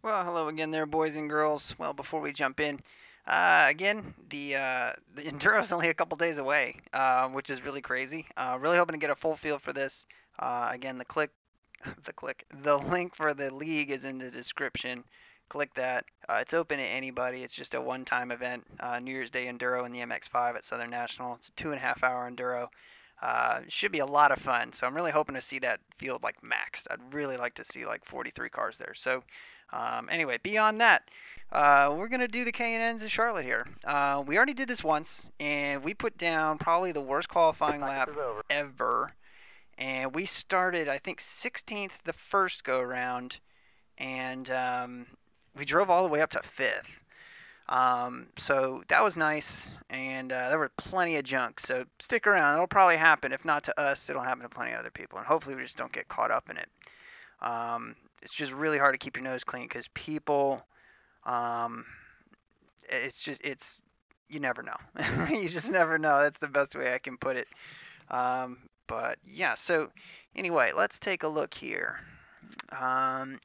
Well, hello again there, boys and girls. Well, before we jump in, again, the Enduro is only a couple days away, which is really crazy. Really hoping to get a full feel for this. Again, the link for the league is in the description. Click that. It's open to anybody. It's just a one-time event, New Year's Day Enduro in the MX5 at Southern National. It's a 2.5-hour Enduro. Should be a lot of fun. So I'm really hoping to see that field like maxed. I'd really like to see like 43 cars there. So anyway, beyond that, we're going to do the K&Ns in Charlotte here. We already did this once, and we put down probably the worst qualifying lap ever. And we started, I think, 16th the first go-around, and we drove all the way up to 5th. So that was nice, and there were plenty of junk. So stick around. It'll probably happen. If not to us, it'll happen to plenty of other people, and hopefully we just don't get caught up in it. It's just really hard to keep your nose clean because people, it's you never know. You just never know. That's the best way I can put it. But yeah, so anyway, let's take a look here.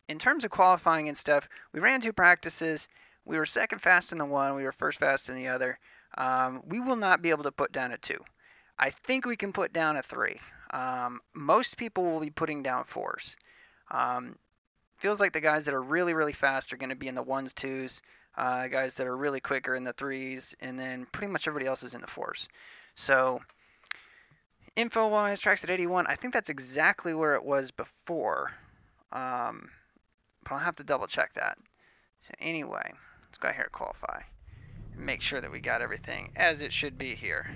In terms of qualifying and stuff, we ran 2 practices. We were second fast in the one, we were first fast in the other. We will not be able to put down a 2. I think we can put down a 3. Most people will be putting down 4s. Feels like the guys that are really, really fast are going to be in the 1s, 2s. Guys that are really quick are in the 3s, and then pretty much everybody else is in the 4s. So, info-wise, tracks at 81, I think that's exactly where it was before. But I'll have to double check that. So anyway, let's go here and qualify. And make sure that we got everything as it should be here.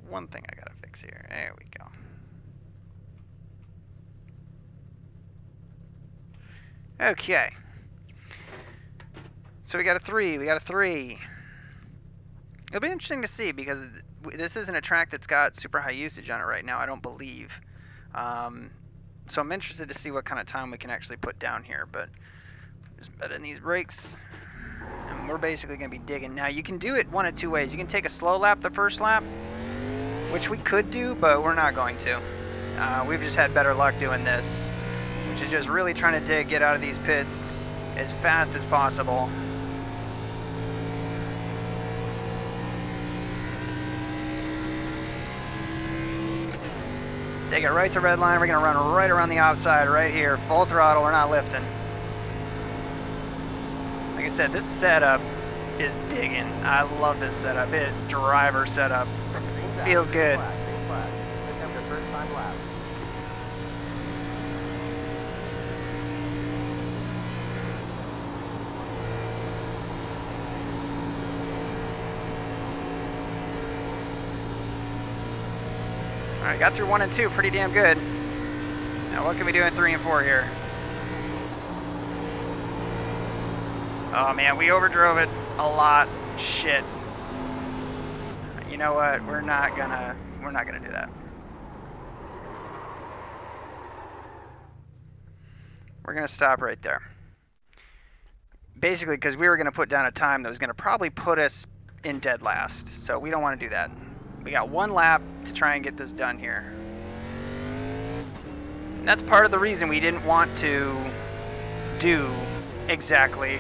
One thing I gotta fix here. There we go. Okay. So we got a 3. We got a 3. It'll be interesting to see because this isn't a track that's got super high usage on it right now, I don't believe. So I'm interested to see what kind of time we can actually put down here. But just bet in these brakes. And we're basically going to be digging. Now you can do it one of 2 ways. You can take a slow lap the first lap, which we could do, but we're not going to. We've just had better luck doing this, which is just really trying to get out of these pits as fast as possible. Take it right to red line. We're going to run right around the outside right here. Full throttle. We're not lifting. Like I said, this setup is digging. I love this setup. It is driver setup. Feels good. Alright, got through 1 and 2 pretty damn good. Now what can we do in 3 and 4 here? Oh man, we overdrove it a lot. Shit. You know what? We're not gonna do that. We're gonna stop right there. Basically, because we were gonna put down a time that was gonna probably put us in dead last. So we don't want to do that. We got 1 lap to try and get this done here. And that's part of the reason we didn't want to do exactly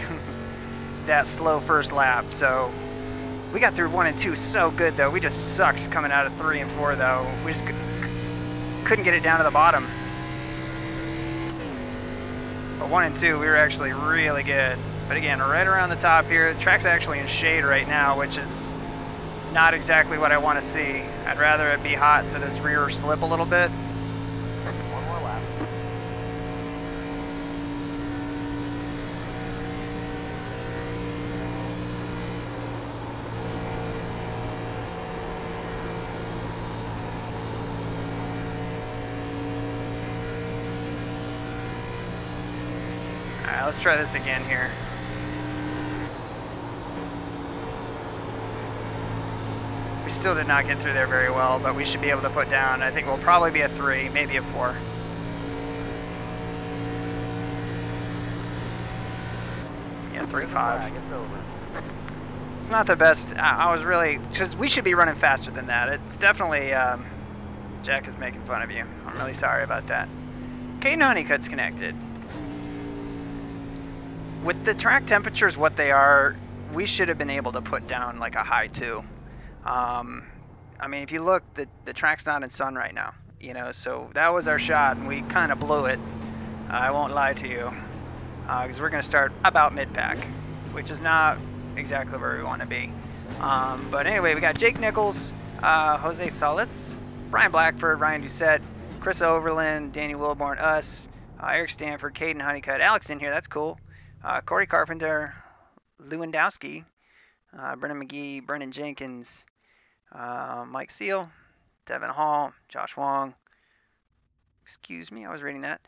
that slow first lap. So we got through 1 and 2 so good though. We just sucked coming out of 3 and 4 though. We just couldn't get it down to the bottom. But 1 and 2 we were actually really good. But again, right around the top here, the track's actually in shade right now, which is not exactly what I want to see. I'd rather it be hot so this rear slip a little bit. 1 more lap. Alright, let's try this again here. Still did not get through there very well, but we should be able to put down, I think we'll probably be a 3, maybe a 4. Yeah, 3.5. It's not the best. I was really, because we should be running faster than that. It's definitely Jack is making fun of you. I'm really sorry about that. Caden Honeycutt's connected. With the track temperatures what they are, we should have been able to put down like a high 2. I mean, if you look, the track's not in sun right now, you know, so that was our shot, and we kind of blew it. I won't lie to you, because we're going to start about mid-pack, which is not exactly where we want to be. But anyway, we got Jake Nichols, Jose Salas, Brian Blackford, Ryan Doucette, Chris Overland, Danny Wilborn, us, Eric Stanford, Caden Honeycutt, Alex in here, that's cool. Corey Carpenter, Lewandowski, Brennan McGee, Brennan Jenkins, Mike Seal, Devin Hall, Josh Wong, excuse me, I was reading that,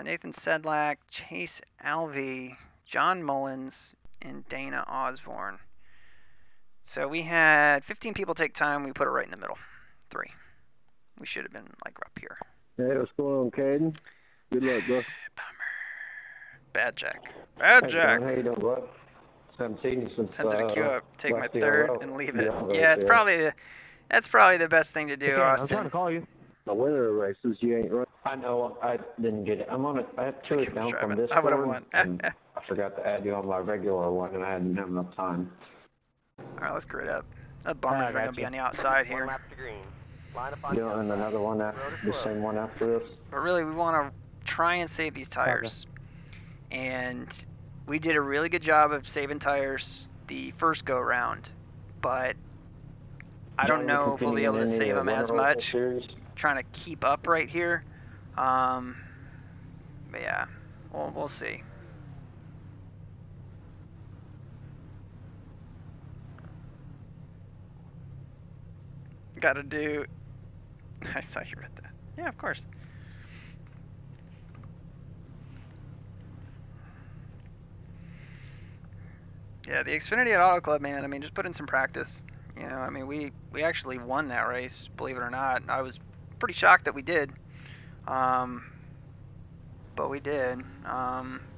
Nathan Sedlak, Chase Alvey, John Mullins, and Dana Osborne. So we had 15 people take time. We put it right in the middle. 3. We should have been like up here. Hey, what's going on, Caden? Good luck, bro. Bummer. Bad Jack. Bad Jack. How you doing, bro? Haven't seen you since Time to queue up, take my last third, DRL. and leave it. Yeah, Yeah, it's probably that's probably the best thing to do, Okay, I'm Austin. trying to call you. The winter races, you ain't right. I know, I didn't get it. I'm on it. I have 2 accounts from this I would have one, won. and I forgot to add you on my regular one, and I didn't have enough time. All right, let's grid up. That bummer's I got going to be you. on the outside 1 here. lap to green. Line up on You the know, and outside. another one, the same one after this. But really, we want to try and save these tires. And we did a really good job of saving tires the first go round, but I don't know if we'll be able to save them as much. Trying to keep up right here. But yeah, we'll see. Gotta do. I saw you read that. Yeah, of course. Yeah, the Xfinity at Auto Club, man. I mean, just put in some practice. You know, I mean, we actually won that race, believe it or not. I was pretty shocked that we did. But we did.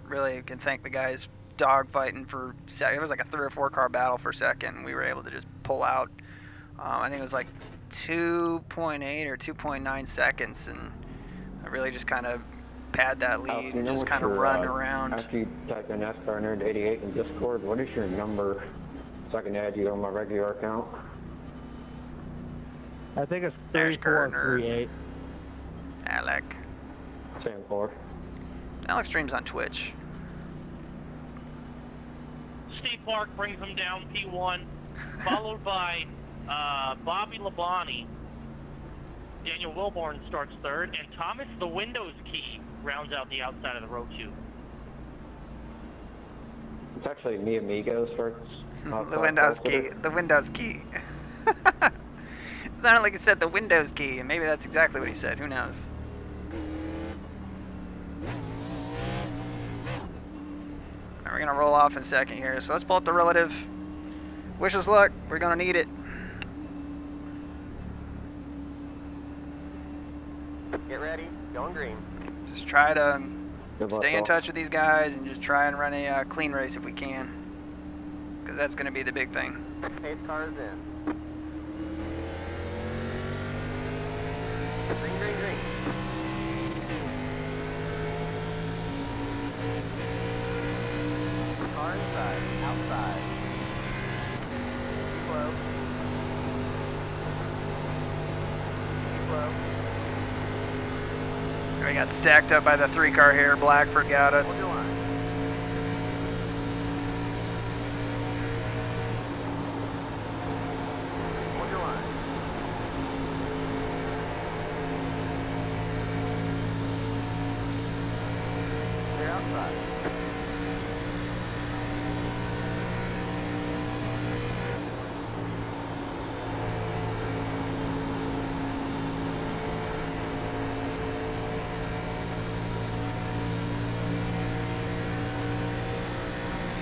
Really can thank the guys dogfighting for it was like a 3 or 4 car battle for second. We were able to just pull out. I think it was like 2.8 or 2.9 seconds, and I really just kind of pad that lead and just kind of run around. After you type in NASCAR Nerd 88 in Discord, what is your number so I can add you on my regular account? I think it's NASCAR 3438. Alec. Same 4. Alex streams on Twitch. Steve Clark brings him down P1, followed by Bobby Labonte. Daniel Wilborn starts third, and Thomas the Windows Key rounds out the outside of the row 2. It's actually Mi Amigos first. The Windows key. The Windows key. It sounded like he said the Windows key, and maybe that's exactly what he said. Who knows? Alright, we're gonna roll off in second here. So let's pull up the relative. Wish us luck. We're gonna need it. Get ready. Going green. Just try to Good luck, stay in all. touch with these guys and just try and run a clean race if we can, because that's gonna be the big thing. Pace car is in. Green, green, green. Car inside. Outside. Keep low. Keep low. We got stacked up by the 3 car here. Blackford got Hold us. your line. Hold your line. They're outside.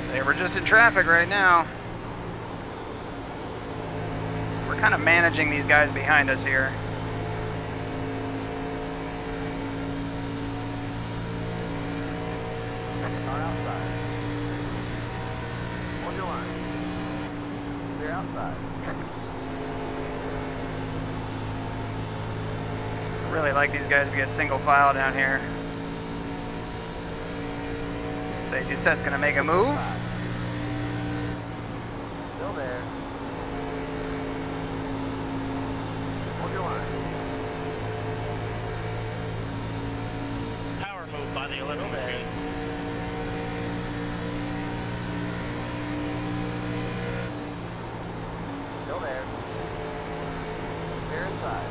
Say we're just in traffic right now. We're kind of managing these guys behind us here. Car outside. Hold your line. They're outside. Really like these guys to get single file down here. Say Doucette's gonna make a move. Still there. Hold your line. Power move by the 11 machine. Still there. Clear inside.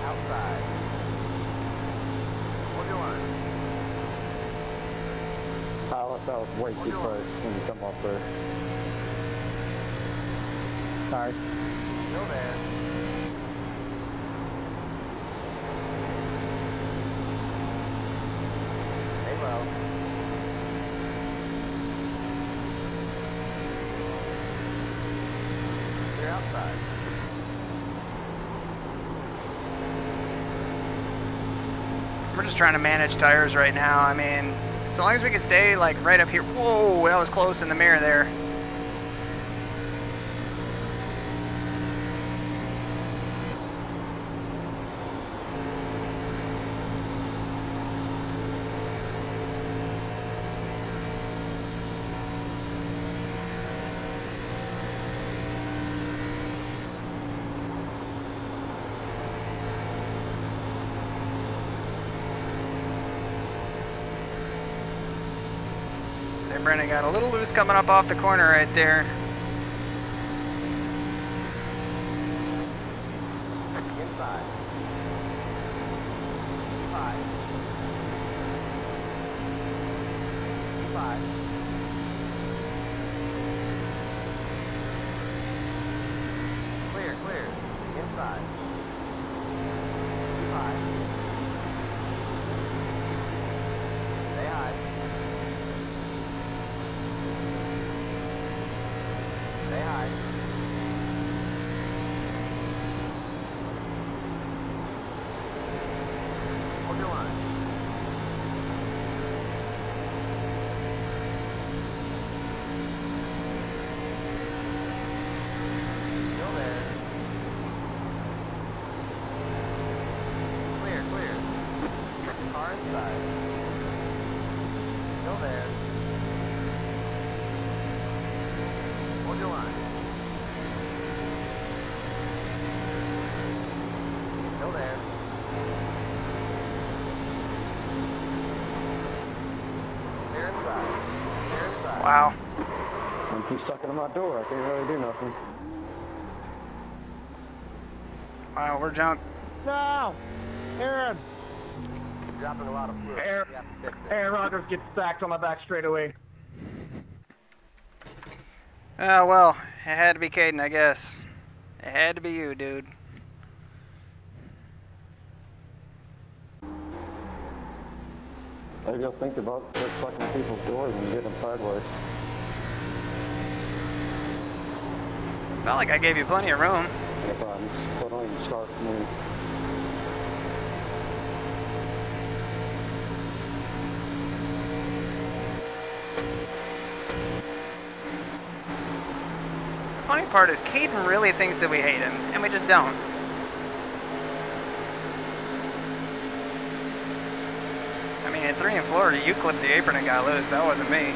Outside. Hold your line. That was way too close when you come off there. Sorry. Still there. Stay low. Clear outside. We're just trying to manage tires right now. I mean, as long as we can stay like right up here. Whoa, that was close in the mirror there. Brennan got a little loose coming up off the corner right there. Inside. 5. 5. Clear, clear. Inside. 5. Stay high. Stay high. Hold your line. Still there. Clear, clear. Car inside. Still there. Hold your line. Still there. Clear inside. Clear inside. Wow. I'm too stuck in my door. I can't really do nothing. Wow, we're junk. No! Aaron! Dropping a lot of fluid. Aaron Rodgers gets sacked on the back straightaway. Oh, well, it had to be Caden, I guess. It had to be you, dude. Maybe I'll think about sucking people's doors and get them sideways. Felt like I gave you plenty of room. If I'm totally start moving. The funny part is Caden really thinks that we hate him, and we just don't. I mean, at 3 in Florida, you clipped the apron and got loose. That wasn't me.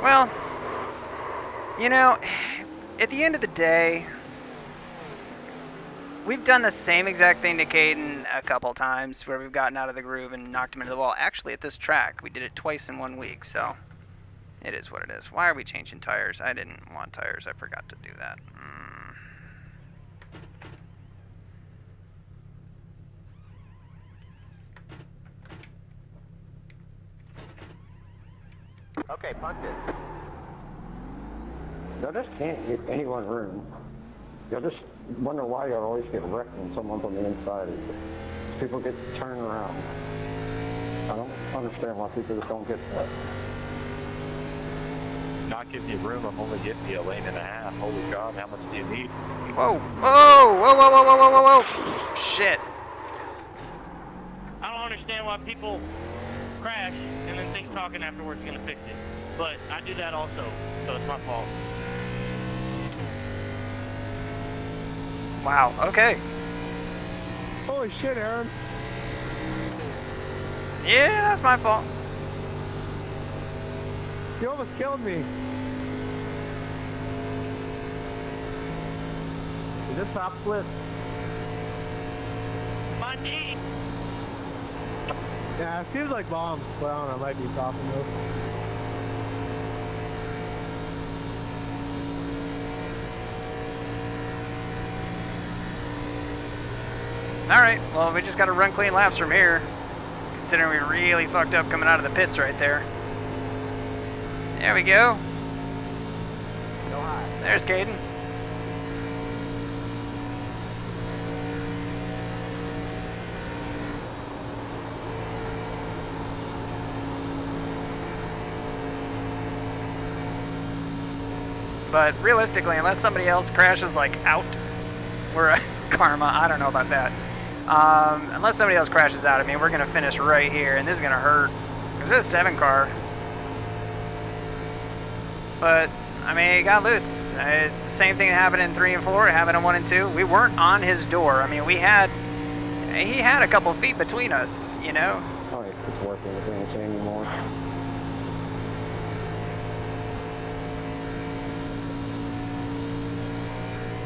Well, you know, at the end of the day, we've done the same exact thing to Caden a couple times where we've gotten out of the groove and knocked him into the wall. Actually, at this track, we did it twice in 1 week, so it is what it is. Why are we changing tires? I didn't want tires. I forgot to do that. Okay, punch it. Y'all just can't give anyone room. Y'all just wonder why y'all always get wrecked when someone's on the inside. People get turned around. I don't understand why people just don't get that. Not giving you room, I'm only giving you a lane and a half. Holy God, how much do you need? Whoa! Whoa! Whoa! Whoa! Whoa! Whoa! Whoa! Whoa! Shit! I don't understand why people crash and then think talking afterwards is gonna fix it. But I do that also, so it's my fault. Wow. Okay. Holy shit, Aaron. Yeah, that's my fault. You almost killed me. Is this top split? My knee! Yeah, it feels like bombs. Well, I don't know, it might be topping though. Alright, well, we just gotta run clean laps from here. Considering we really fucked up coming out of the pits right there. There we go. No high. There's Caden. But realistically, unless somebody else crashes like out, we're karma. I don't know about that. Unless somebody else crashes out, I mean, we're gonna finish right here, and this is gonna hurt because we're a 7 car. But I mean, it got loose. It's the same thing that happened in 3 and 4. It happened in 1 and 2. We weren't on his door. I mean, he had a couple feet between us, you know. Oh, it's working with anything anymore.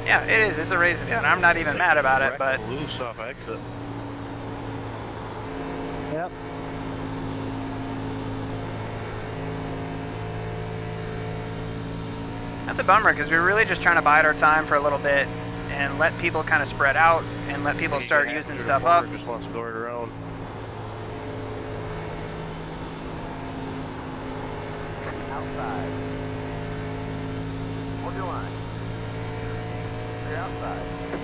Yeah, it is. It's a racing field. I'm not even mad about it, but Loose off exit. Yep. that's a bummer because we were really just trying to bide our time for a little bit and let people kind of spread out and let people start using stuff up. Just wants to go right around. Outside. Hold your line. You're outside.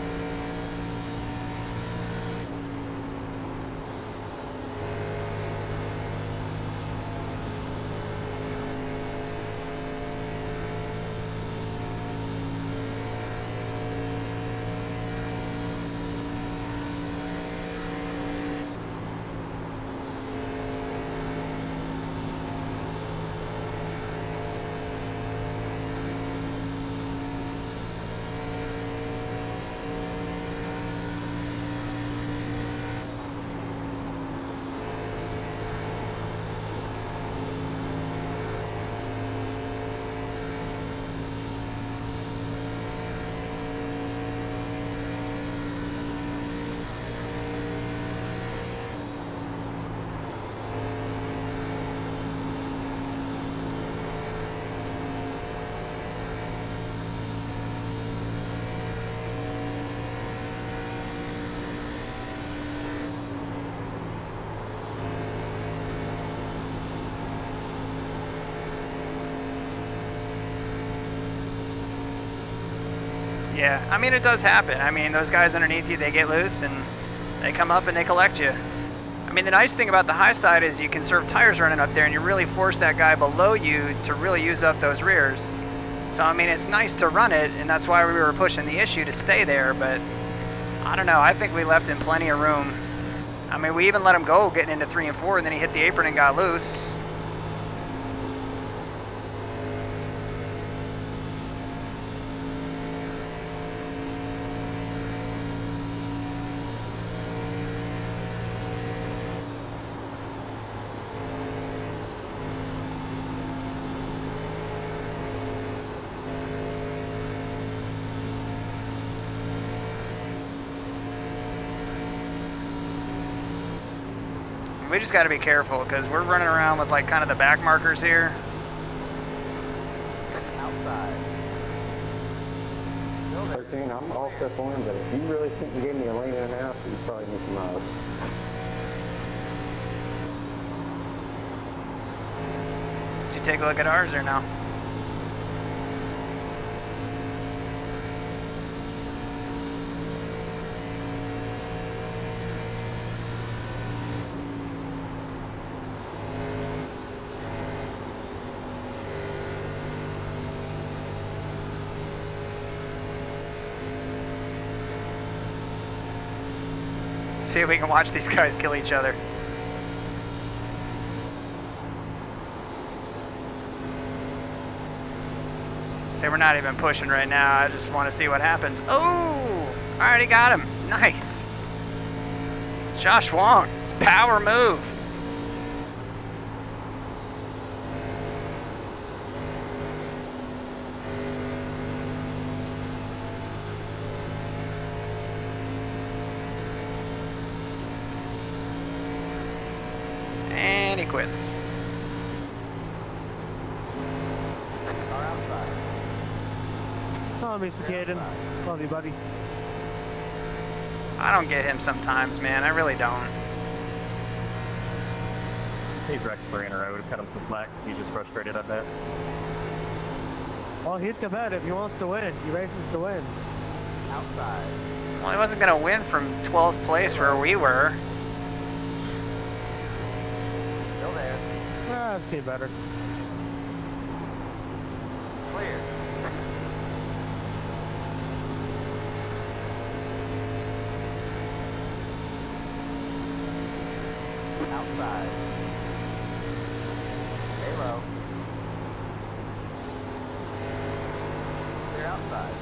Yeah, I mean, it does happen. I mean, those guys underneath you, they get loose and they come up and they collect you. I mean, the nice thing about the high side is you conserve tires running up there and you really force that guy below you to really use up those rears. So, I mean, it's nice to run it, and that's why we were pushing the issue to stay there, but I don't know. I think we left him plenty of room. I mean, we even let him go getting into 3 and 4, and then he hit the apron and got loose. We just got to be careful because we're running around with like kind of the back markers here. Outside. 13, I'm all set for him, but if you really think you gave me a lane and a half, you probably need some miles. Did you take a look at ours or no? see if we can watch these guys kill each other. Say we're not even pushing right now. I just want to see what happens. Oh, I already got him. Nice. Josh Wong's power move. And he quits. Oh, Mr. Caden. Love you, buddy. I don't get him sometimes, man. I really don't. He's wrecked 3 in a row. Cut him some slack. He's just frustrated, I bet. Well, he's competitive. He wants to win. He races to win. Outside. Well, he wasn't going to win from 12th place where we were. Still there. I've seen better. Clear. Outside. Stay low. Clear outside.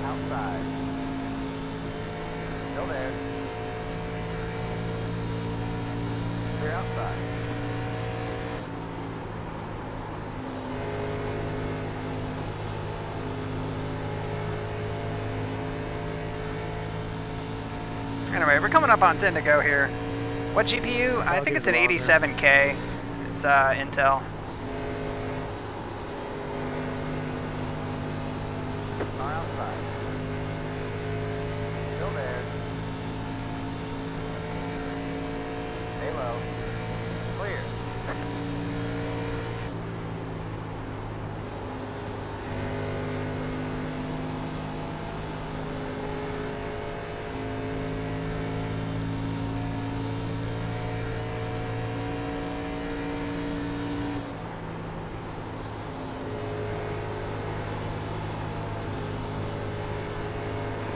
Outside. Still there. Clear outside. Anyway, we're coming up on 10 to go here. What GPU? I think it's an 87K. It's Intel. Car outside. Still there. Stay low. Clear.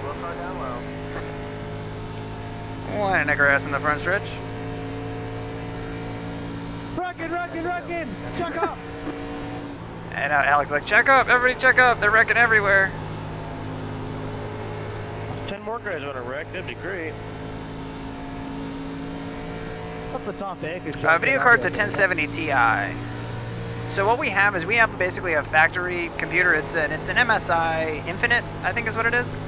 Slow car down low. One in the grass in the front stretch. Wrecking! Check up! And Alex like, check up, everybody check up. They're wrecking everywhere. 10 more guys on a wreck, that'd be great. Up the top acres. Video card's a 1070 Ti. So what we have is we have basically a factory computer. It's an MSI Infinite, I think is what it is.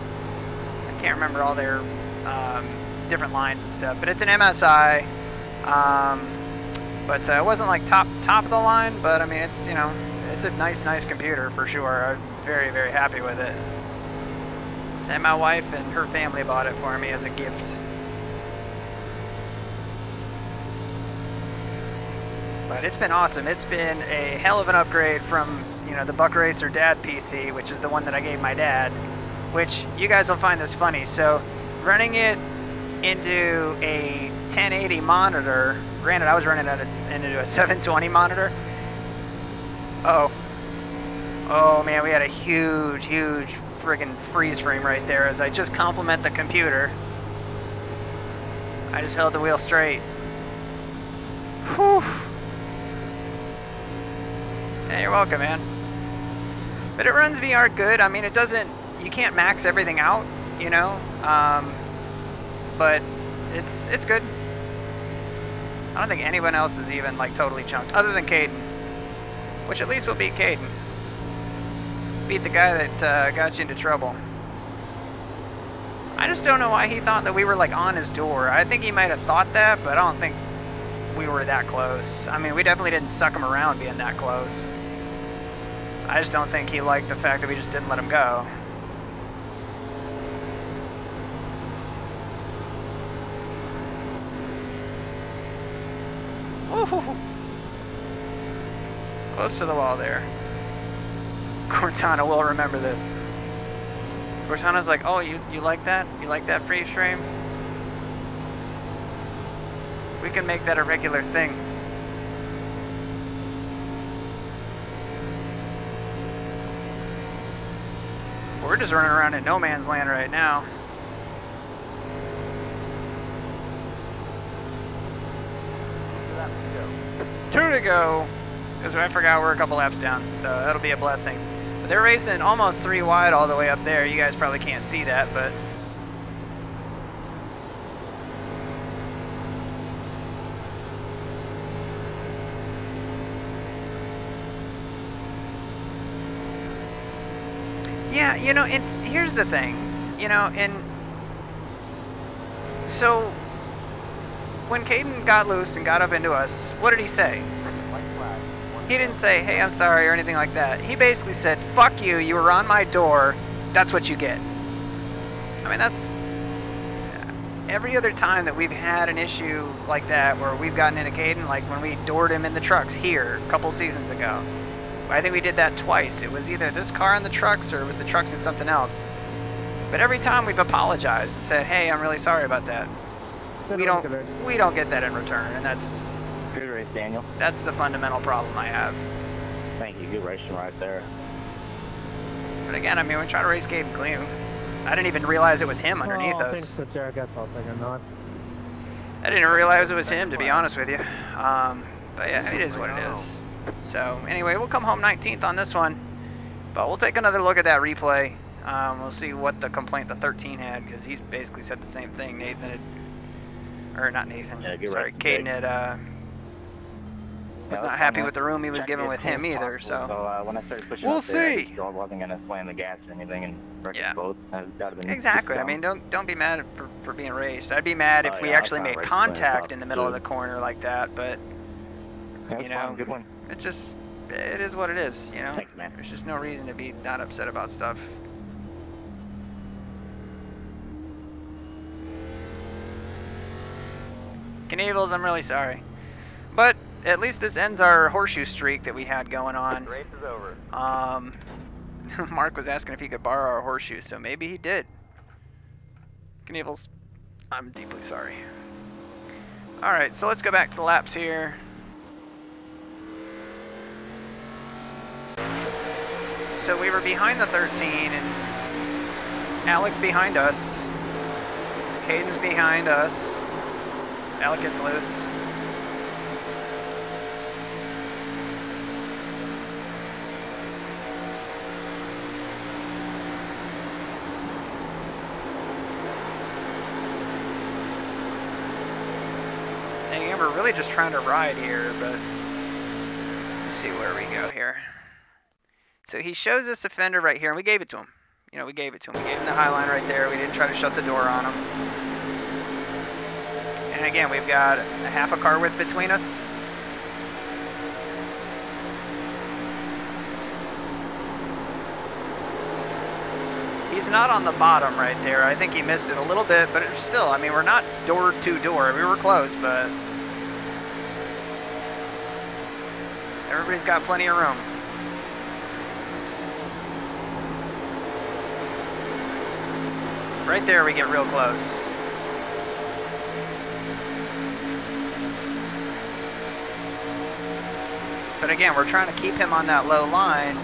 I can't remember all their different lines and stuff, but it's an MSI. But it wasn't like top of the line, but I mean it's, you know, it's a nice computer for sure. I'm very happy with it. And my wife and her family bought it for me as a gift. But it's been awesome. It's been a hell of an upgrade from, you know, the Buck Racer Dad PC, which is the one that I gave my dad, which you guys will find this funny. So running it into a 1080 monitor, granted I was running it into a 720 monitor. Uh-oh. Oh man, we had a huge friggin' freeze frame right there as I just compliment the computer. I just held the wheel straight. Whew. Yeah, you're welcome, man. But it runs VR good. I mean, it doesn't, you can't max everything out, you know? But it's good. I don't think anyone else is even like totally chunked, other than Caden. Which at least will beat Caden. Beat the guy that got you into trouble. I just don't know why he thought that we were like on his door. I think he might have thought that, but I don't think we were that close. I mean, we definitely didn't suck him around being that close. I just don't think he liked the fact that we just didn't let him go. Ooh. Close to the wall there. Cortana will remember this. Cortana's like, oh, you like that? You like that freeze frame? We can make that a regular thing. We're just running around in no man's land right now. Two to go. Because I forgot we're a couple laps down, so that'll be a blessing. But they're racing almost 3 wide all the way up there. You guys probably can't see that, but... Yeah, you know, and here's the thing, you know, and so when Caden got loose and got up into us, what did he say? He didn't say, hey, I'm sorry, or anything like that. He basically said, fuck you, you were on my door, that's what you get. I mean, that's every other time that we've had an issue like that where we've gotten into Caden, like when we doored him in the trucks here a couple seasons ago. I think we did that twice. It was either this car and the trucks or it was the trucks and something else. But every time we've apologized and said, hey, I'm really sorry about that. We don't get that in return, and that's Good race, Daniel. that's the fundamental problem I have. Thank you. Good racing right there. But again, I mean, we try to race Caden clean. I didn't even realize it was him underneath Thanks us. to Jared, that's all thing not. I didn't realize it was him, to be honest with you. But yeah, it is what it is. So anyway, we'll come home 19th on this one, but we'll take another look at that replay. We'll see what the complaint the 13 had, because he basically said the same thing. Nathan had, or not Nathan, Yeah, sorry, Caden had was not happy with the room he was given with him either. So when I started pushing we'll up there, see. I wasn't gonna slam the gas or anything and wreck Yeah. us both. That'd have been exactly. I dumb. mean, don't be mad for being raced. I'd be mad if Oh, we yeah, I actually was made kinda raced contact myself, in the middle of too. the corner like that. But Yeah, you it's fine. know, Good one. it's just, it is what it is. You know, Thanks, man. there's just no reason to be not upset about stuff. Knievels, I'm really sorry. But at least this ends our horseshoe streak that we had going on. Race is over. Mark was asking if he could borrow our horseshoes, so maybe he did. Knievels, I'm deeply sorry. Alright, so let's go back to the laps here. So we were behind the 13 and Alex behind us. Caden's behind us. Alec gets loose. And again, we're really just trying to ride here, but let's see where we go here. So he shows us a fender right here, and we gave it to him. You know, we gave it to him. We gave him the high line right there. We didn't try to shut the door on him. And again, we've got a half a car width between us. He's not on the bottom right there. I think he missed it a little bit, but it's still, I mean, we're not door to door. We were close, but everybody's got plenty of room. Right there, we get real close. But again, we're trying to keep him on that low line,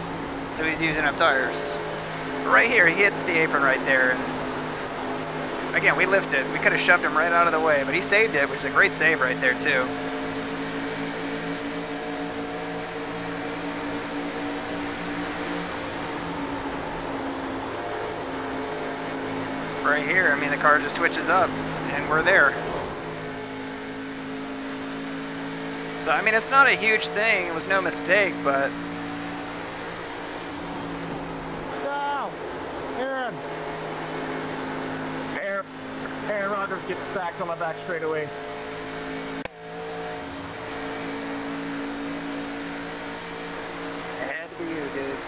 so he's using up tires. But right here, he hits the apron right there. And again, we lifted. We could have shoved him right out of the way, but he saved it, which is a great save right there, too. Right here, I mean, the car just twitches up, and we're there. So, I mean, it's not a huge thing. It was no mistake, but... No! Aaron! Aaron Rodgers gets sacked on my back straight away. It had to be you, dude.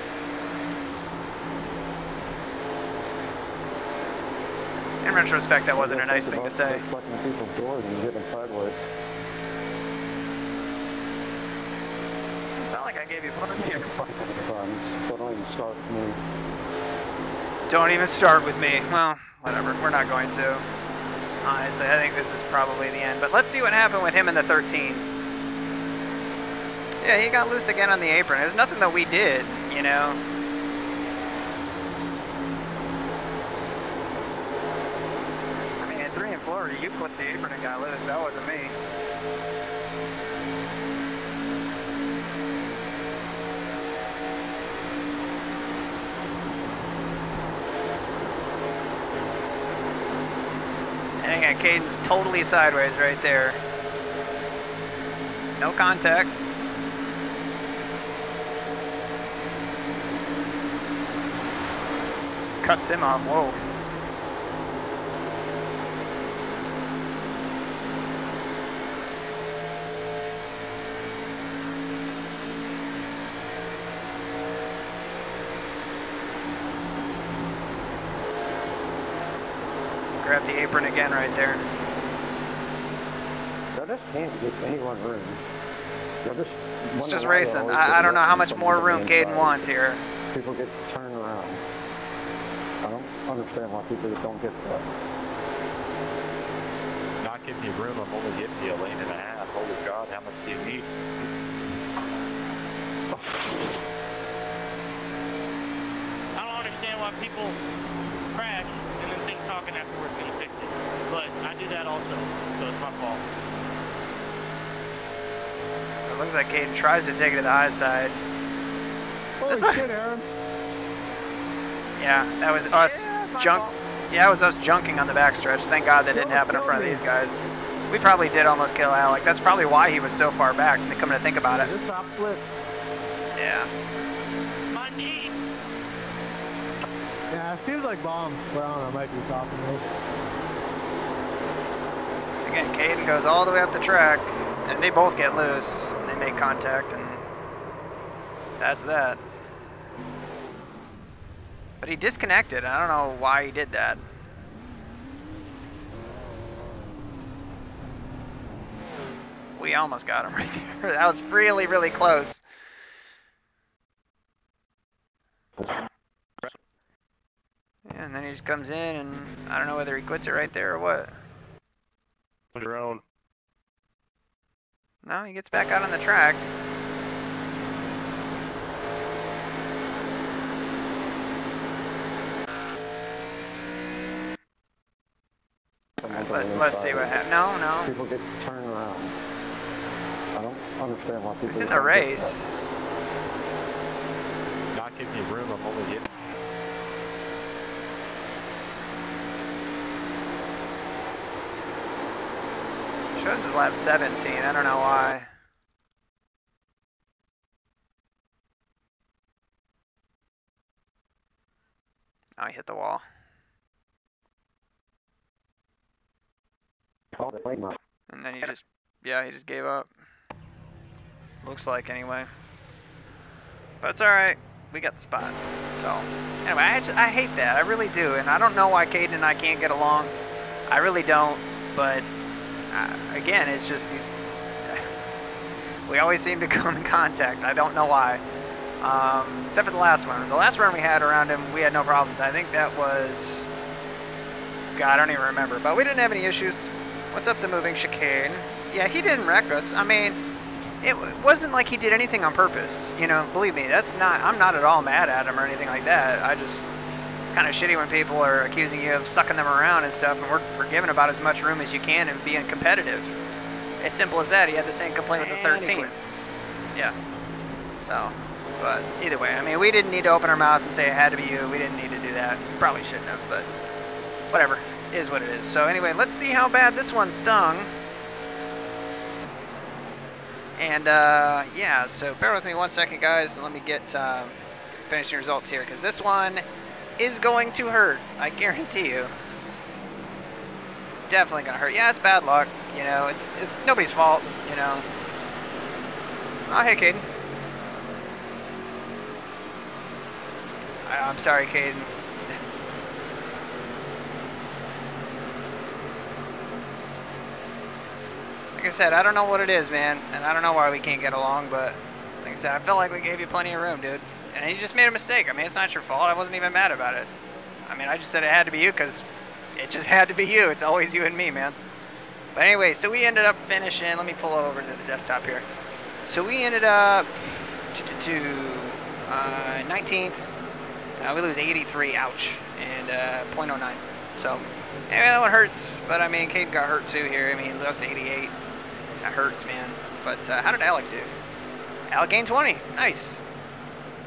In retrospect, that wasn't a nice thing to say. Fucking people's doors and getting them sideways. Like I gave you plenty of Friends, so don't even start with me. Don't even start with me. Well, whatever. We're not going to. Honestly, I think this is probably the end. But let's see what happened with him in the 13. Yeah, he got loose again on the apron. There's nothing that we did, you know. I mean, at 3 in Florida, you put the apron and got loose. That wasn't me. Hang on, Caden's totally sideways right there. No contact. Cuts him off. Whoa. Grab the apron again right there. I just can't get anyone room. It's just racing. I don't know how much more room Caden wants here. People get turned around. I don't understand why people just don't get that. Not giving you room. I'm only giving you a lane and a half. Holy God, how much do you need? I don't understand why people crash and then think talking afterwards can fix it. But I do that also, so it's my fault. It looks like Caden tries to take it to the high side. Holy shit, Aaron. Yeah, that was us junk. Yeah, it was us junking on the backstretch. Thank God that didn't happen in front of these guys. We probably did almost kill Alec. That's probably why he was so far back. Coming to think about it. Just top flip. Yeah. My knee. Yeah, it seems like bombs. Well, I don't know, might be talking though. Again, Caden goes all the way up the track, and they both get loose. And they make contact, and that's that. But he disconnected. I don't know why he did that. We almost got him right there. That was really, really close. Yeah, and then he just comes in, and I don't know whether he quits it right there or what. Your own. No, he gets back out on the track. Let's see what happens. No. People get turned around. I don't understand why people. He's in the race. Not giving you room. I'm only giving. Shows his lap 17. I don't know why. Oh, he hit the wall. And then he just, yeah, he just gave up. Looks like anyway. But it's alright. We got the spot. So, anyway, I hate that. I really do. And I don't know why Caden and I can't get along. I really don't. But, again, it's just, we always seem to come in contact. I don't know why. Except for the last one. The last run we had around him, we had no problems. I think that was, God, I don't even remember. But we didn't have any issues. What's up, the moving chicane? Yeah, he didn't wreck us. I mean, it wasn't like he did anything on purpose. You know, believe me, I'm not at all mad at him or anything like that. It's kind of shitty when people are accusing you of sucking them around and stuff, and we're giving about as much room as you can and being competitive. As simple as that. He had the same complaint with the 13. Yeah. So, but either way, I mean, we didn't need to open our mouth and say it had to be you. We didn't need to do that. We probably shouldn't have, but whatever. Is what it is. So anyway, let's see how bad this one stung. And yeah, so bear with me 1 second, guys, and let me get finishing results here, because this one is going to hurt. I guarantee you. It's definitely gonna hurt. Yeah, it's bad luck. You know, it's nobody's fault. You know. Oh, hey, Caden. I'm sorry, Caden. Like I said, I don't know what it is, man, and I don't know why we can't get along, but like I said, I felt like we gave you plenty of room, dude. And you just made a mistake. I mean, it's not your fault. I wasn't even mad about it. I mean, I just said it had to be you because it just had to be you. It's always you and me, man. But anyway, so we ended up finishing. Let me pull over to the desktop here. So we ended up 19th. We lose 83, ouch, and .09. So, anyway, that one hurts. But I mean, Cade got hurt too here. I mean, he lost 88. That hurts, man. But how did Alec do? Alec gained 20. Nice.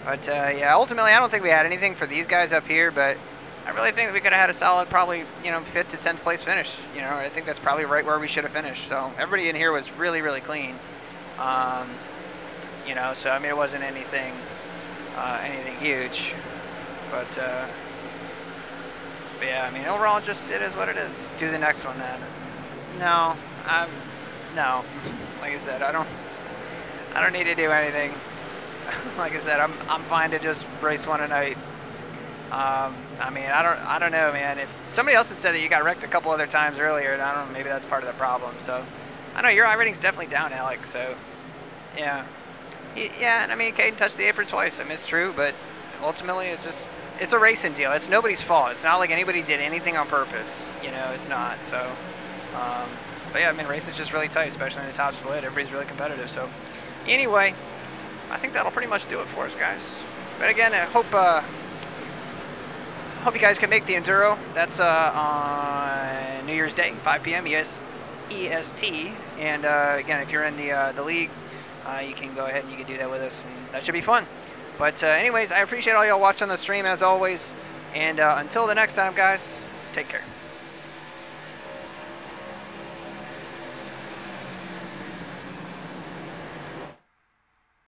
But yeah, ultimately, I don't think we had anything for these guys up here. But I really think that we could have had a solid, probably, 5th to 10th place finish. I think that's probably right where we should have finished. So everybody in here was really, really clean. So I mean, it wasn't anything huge. But yeah, I mean, overall, just it is what it is. Do the next one then. No, no. Like I said, I don't need to do anything. Like I said, I'm fine to just race one a night. I mean, I don't know, man. If somebody else had said that you got wrecked a couple other times earlier, and I don't know, maybe that's part of the problem. So I know your iRating's definitely down, Alex. So yeah, yeah. And I mean, Caden touched the apron twice. I mean, it's true, but ultimately, it's a racing deal. It's nobody's fault. It's not like anybody did anything on purpose. It's not. So, but yeah, I mean, racing's just really tight, especially in the top split. Everybody's really competitive. So anyway, I think that'll pretty much do it for us, guys. But again, I hope you guys can make the Enduro. That's on New Year's Day, 5 p.m. EST. And again, if you're in the league, you can go ahead and you can do that with us, and that should be fun. But anyways, I appreciate all y'all watching the stream as always. And until the next time, guys, take care.